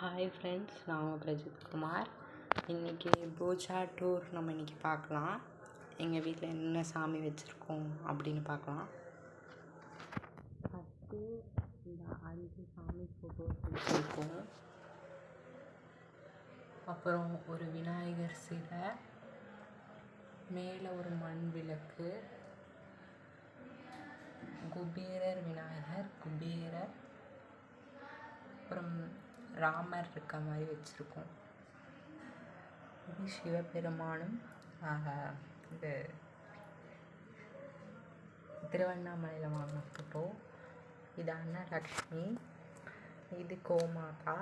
Hi friends, நான் உங்கள் பிரஜித் குமார். இன்றைக்கி பூஜா டூர் நம்ம இன்றைக்கி பார்க்கலாம். எங்கள் வீட்டில் என்ன சாமி வச்சுருக்கோம் அப்படின்னு பார்க்கலாம். ஃபஸ்ட்டு இந்த 5 சாமி ஃபோட்டோஸ் வச்சுருக்கோம். அப்புறம் ஒரு விநாயகர் சிலை, மேலே ஒரு மண் விளக்கு, குபேரர் விநாயகர், குபேரர், அப்புறம் ராமர் இருக்க மாதிரி வச்சுருக்கோம். இது சிவபெருமானும் இது திருவண்ணாமலையில் வாங்கின ஃபோட்டோ. இது அன்னலக்ஷ்மி, இது கோமாதா,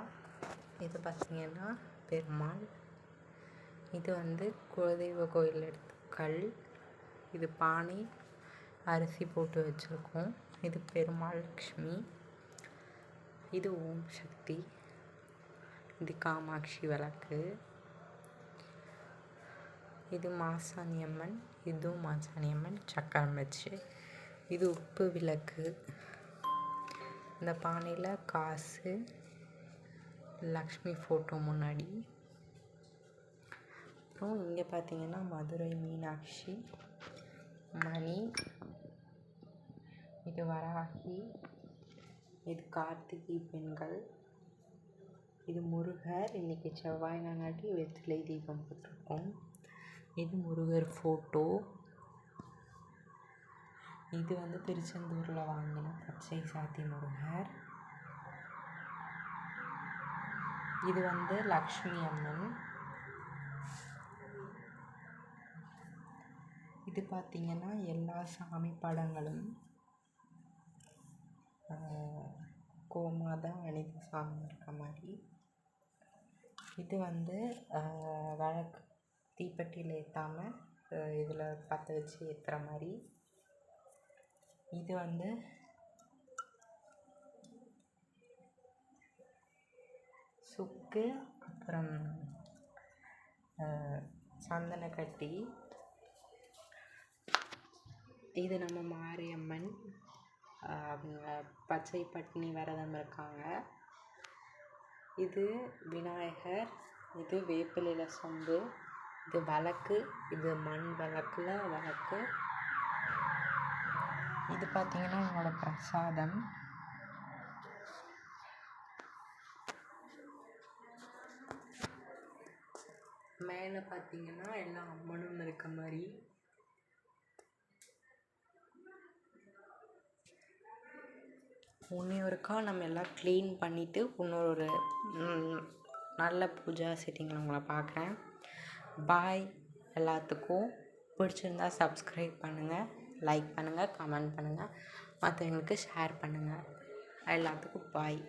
இது பார்த்திங்கன்னா பெருமாள், இது குலதெய்வ கோயில் எடுத்த கல், இது பானை அரிசி போட்டு வச்சுருக்கோம். இது பெருமாள் லக்ஷ்மி, இது ஓம் சக்தி, இது காமாட்சி விளக்கு, இது மாசாணியம்மன், இதுவும் மாசாணியம்மன் சக்கரம் வச்சு, இது உப்பு விளக்கு, இந்த பானையில் காசு, லக்ஷ்மி ஃபோட்டோ முன்னாடி. அப்புறம் இங்கே பார்த்திங்கன்னா மதுரை மீனாட்சி, மணி, இது வராகி, இது கார்த்திகை பெண்கள், இது முருகர். இன்றைக்கி செவ்வாய்னாங்காட்டி வெற்றிலை தீபம் போட்டிருக்கோம். இது முருகர் ஃபோட்டோ. இது திருச்செந்தூரில் வாங்கின பச்சை சாத்தி முருகர். இது லக்ஷ்மி அம்மன். இது பார்த்திங்கன்னா எல்லா சாமி படங்களும் கோமாதா அனிதா சாமி இருக்க மாதிரி. இது விளக்கு தீப்பெட்டியில் ஏற்றாமல் இதில் பற்ற வச்சு ஏற்றுற மாதிரி. இது சுக்கு, அப்புறம் சந்தனக்கட்டி. இது நம்ம மாரியம்மன், அவங்க பச்சை பட்டினி விரதம் இருக்காங்க. இது விநாயகர், இது வேப்பிலையில் சொம்பு, இது விளக்கு, இது மண் விளக்குல விளக்கு. இது பார்த்திங்கன்னா என்னோடய பிரசாதம். மேலே பார்த்திங்கன்னா எல்லா அம்மனும் இருக்க மாதிரி. ஒருக்கா நம்ம எல்லாம் க்ளீன் பண்ணிவிட்டு இன்னொரு நல்ல பூஜா செட்டிங்கில் உங்களை பார்க்குறேன். பாய். எல்லாத்துக்கும் பிடிச்சிருந்தா சப்ஸ்கிரைப் பண்ணுங்கள், லைக் பண்ணுங்கள், கமெண்ட் பண்ணுங்கள், மற்றவங்களுக்கு ஷேர் பண்ணுங்கள். எல்லாத்துக்கும் பாய்.